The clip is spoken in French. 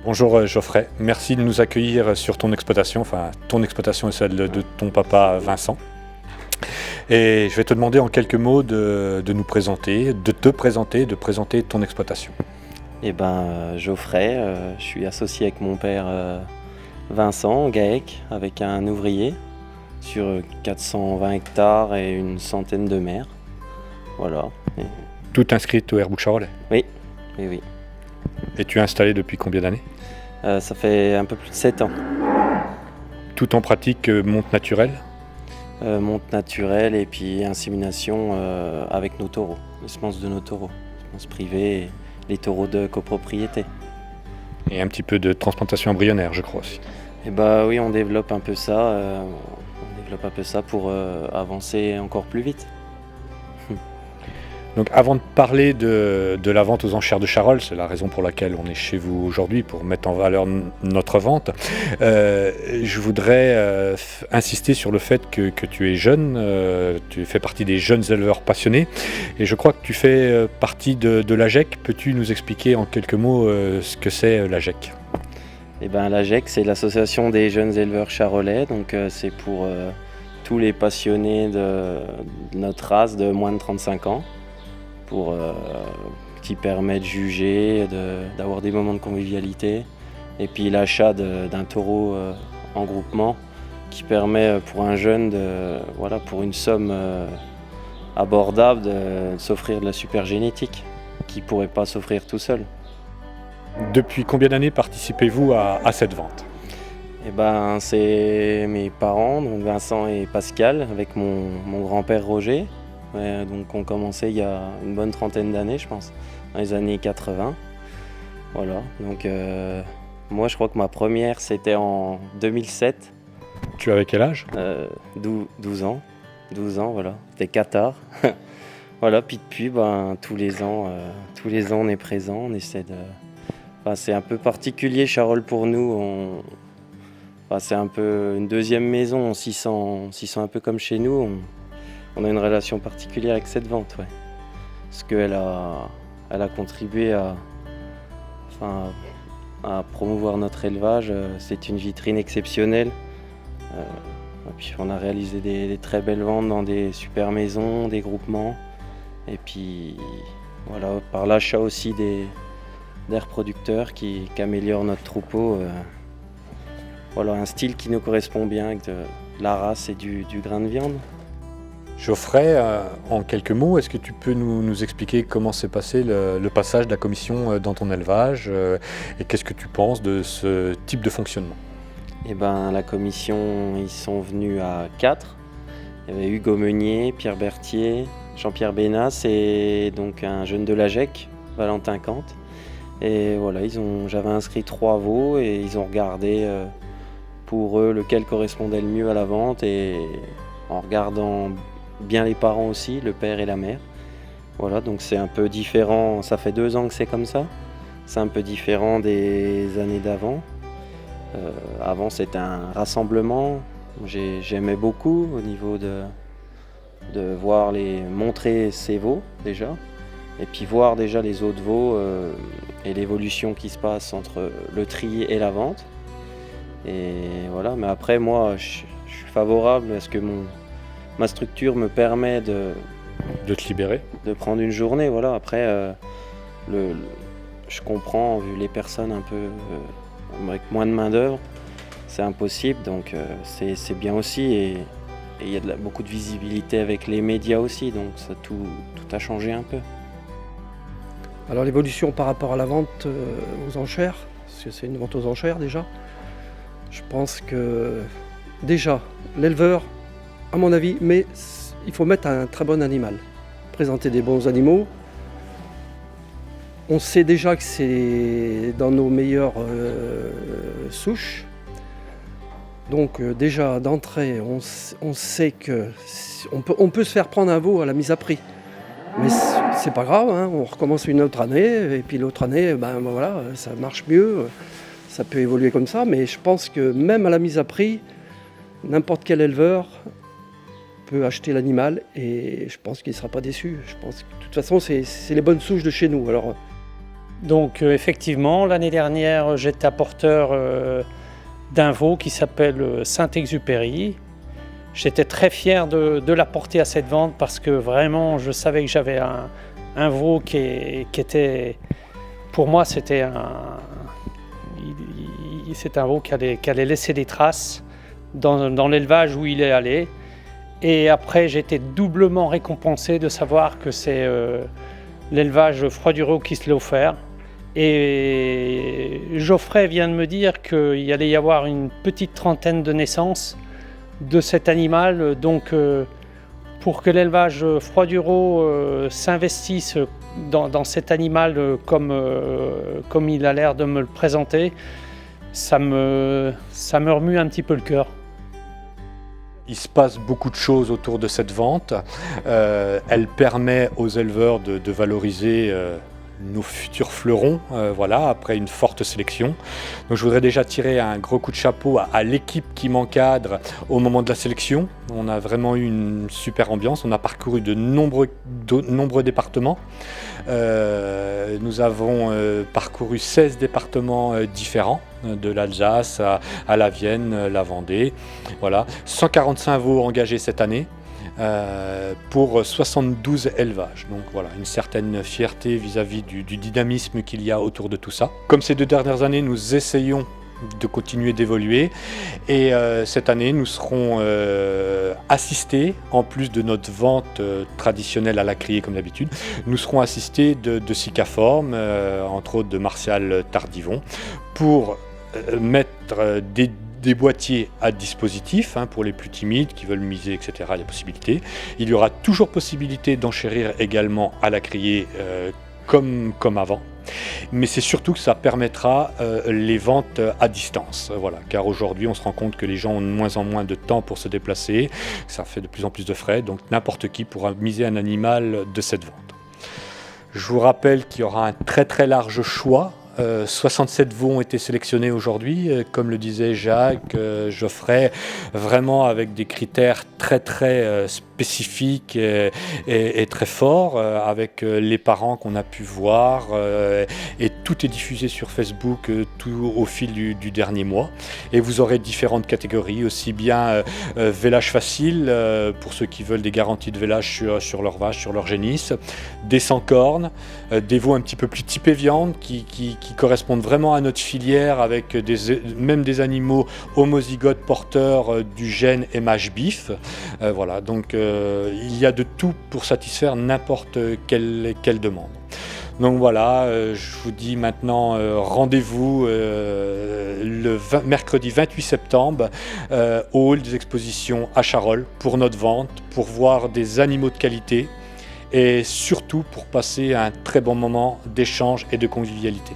Bonjour Geoffrey, merci de nous accueillir sur ton exploitation, enfin ton exploitation et celle de ton papa Vincent. Et je vais te demander en quelques mots de nous présenter, de présenter ton exploitation. Geoffrey, je suis associé avec mon père Vincent Gaec, avec un ouvrier sur 420 hectares et une centaine de mères. Voilà. Tout inscrit au Airbook Charolais. Oui, oui, oui. Et tu es installé depuis combien d'années? Ça fait un peu plus de 7 ans. Tout en pratique monte naturelle? Monte naturelle et puis insémination avec nos taureaux, les semences de nos taureaux, les semences privées et les taureaux de copropriété. Et un petit peu de transplantation embryonnaire, je crois aussi. Oui, on développe un peu ça, pour avancer encore plus vite. Donc avant de parler de la vente aux enchères de Charolles, c'est la raison pour laquelle on est chez vous aujourd'hui, pour mettre en valeur notre vente, je voudrais insister sur le fait que tu es jeune, tu fais partie des jeunes éleveurs passionnés, et je crois que tu fais partie de l'AGEC. Peux-tu nous expliquer en quelques mots ce que c'est l'AGEC? L'AGEC, c'est l'association des jeunes éleveurs charolais, donc c'est pour tous les passionnés de notre race de moins de 35 ans. Qui permet de juger, d'avoir des moments de convivialité. Et puis l'achat d'un taureau en groupement qui permet pour un jeune, pour une somme abordable, de s'offrir de la super génétique qu'il ne pourrait pas s'offrir tout seul. Depuis combien d'années participez-vous à cette vente? C'est mes parents, donc Vincent et Pascal, avec mon grand-père Roger. Donc on commençait il y a une bonne trentaine d'années, je pense, dans les années 80. Voilà, donc moi je crois que ma première c'était en 2007. Tu avais quel âge? 12 ans. 12 ans, voilà. C'était Qatar. Voilà, puis depuis, tous les ans on est présent, on essaie de... c'est un peu particulier Charolles pour nous. C'est un peu une deuxième maison, on s'y sent un peu comme chez nous. On a une relation particulière avec cette vente, ouais. Parce qu'elle a contribué à promouvoir notre élevage. C'est une vitrine exceptionnelle. Et puis on a réalisé des très belles ventes dans des super maisons, des groupements. Et puis voilà, par l'achat aussi des reproducteurs qui améliorent notre troupeau. Voilà, un style qui nous correspond bien avec de la race et du grain de viande. Geoffrey, en quelques mots, est-ce que tu peux nous expliquer comment s'est passé le passage de la commission dans ton élevage et qu'est-ce que tu penses de ce type de fonctionnement? La commission, ils sont venus à 4. Il y avait Hugo Meunier, Pierre Berthier, Jean-Pierre Bénas et donc un jeune de l'AGEC, Valentin Kant. Et voilà, j'avais inscrit 3 veaux et ils ont regardé pour eux lequel correspondait le mieux à la vente, et en regardant bien les parents aussi, le père et la mère. Voilà, donc c'est un peu différent, ça fait 2 ans que c'est comme ça. C'est un peu différent des années d'avant. Avant c'était un rassemblement, j'aimais beaucoup au niveau de voir montrer ces veaux déjà, et puis voir déjà les autres veaux et l'évolution qui se passe entre le tri et la vente. Et voilà, mais après moi je suis favorable à ce que ma structure me permet de te libérer, de prendre une journée. Voilà. Après, je comprends, vu les personnes un peu avec moins de main d'œuvre, c'est impossible. Donc c'est bien aussi, et il y a beaucoup de visibilité avec les médias aussi. Donc ça, tout a changé un peu. Alors l'évolution par rapport à la vente aux enchères, parce que c'est une vente aux enchères déjà, je pense que déjà l'éleveur, à mon avis, mais il faut mettre un très bon animal, présenter des bons animaux. On sait déjà que c'est dans nos meilleures souches. Donc déjà d'entrée, on sait qu'on peut se faire prendre un veau à la mise à prix. Mais c'est pas grave, hein, on recommence une autre année, et puis l'autre année, voilà, ça marche mieux, ça peut évoluer comme ça. Mais je pense que même à la mise à prix, n'importe quel éleveur peut acheter l'animal, et je pense qu'il ne sera pas déçu. Je pense que de toute façon c'est les bonnes souches de chez nous. Alors Donc effectivement, l'année dernière, j'étais apporteur d'un veau qui s'appelle Saint-Exupéry. J'étais très fier de l'apporter à cette vente parce que vraiment, je savais que j'avais un veau qui était... Pour moi, c'était un veau qui allait laisser des traces dans l'élevage où il est allé. Et après, j'ai été doublement récompensé de savoir que c'est l'élevage Froidurot qui se l'a offert. Et Geoffrey vient de me dire qu'il allait y avoir une petite trentaine de naissances de cet animal. Donc, pour que l'élevage Froidurot s'investisse dans cet animal comme il a l'air de me le présenter, ça me remue un petit peu le cœur. Il se passe beaucoup de choses autour de cette vente. Elle permet aux éleveurs de valoriser nos futurs fleurons, voilà, après une forte sélection. Donc je voudrais déjà tirer un gros coup de chapeau à l'équipe qui m'encadre au moment de la sélection. On a vraiment eu une super ambiance. On a parcouru de nombreux départements. Nous avons parcouru 16 départements différents, de l'Alsace à la Vienne, la Vendée. Voilà. 145 veaux engagés cette année. Pour 72 élevages. Donc voilà, une certaine fierté vis-à-vis du dynamisme qu'il y a autour de tout ça. Comme ces 2 dernières années, nous essayons de continuer d'évoluer et cette année nous serons assistés, en plus de notre vente traditionnelle à la criée comme d'habitude, nous serons assistés de Sicaform, entre autres de Martial Tardivon, pour mettre des boîtiers à dispositif, pour les plus timides qui veulent miser, etc. Il y a possibilité. Il y aura toujours possibilité d'enchérir également à la criée comme avant. Mais c'est surtout que ça permettra les ventes à distance. Voilà. Car aujourd'hui, on se rend compte que les gens ont de moins en moins de temps pour se déplacer. Ça fait de plus en plus de frais. Donc n'importe qui pourra miser un animal de cette vente. Je vous rappelle qu'il y aura un très très large choix. 67 veaux ont été sélectionnés aujourd'hui, comme le disait Jacques, Geoffrey, vraiment avec des critères très très spécifiques et très forts, avec les parents qu'on a pu voir, et tout est diffusé sur Facebook tout au fil du dernier mois. Et vous aurez différentes catégories, aussi bien vélage facile, pour ceux qui veulent des garanties de vélage sur leur vache, sur leur génisse, des sans cornes, des veaux un petit peu plus typés viande qui correspondent vraiment à notre filière, avec même des animaux homozygotes porteurs du gène MHBIF. Voilà, donc il y a de tout pour satisfaire n'importe quelle demande. Donc voilà, je vous dis maintenant rendez-vous mercredi 28 septembre au hall des expositions à Charolles pour notre vente, pour voir des animaux de qualité et surtout pour passer un très bon moment d'échange et de convivialité.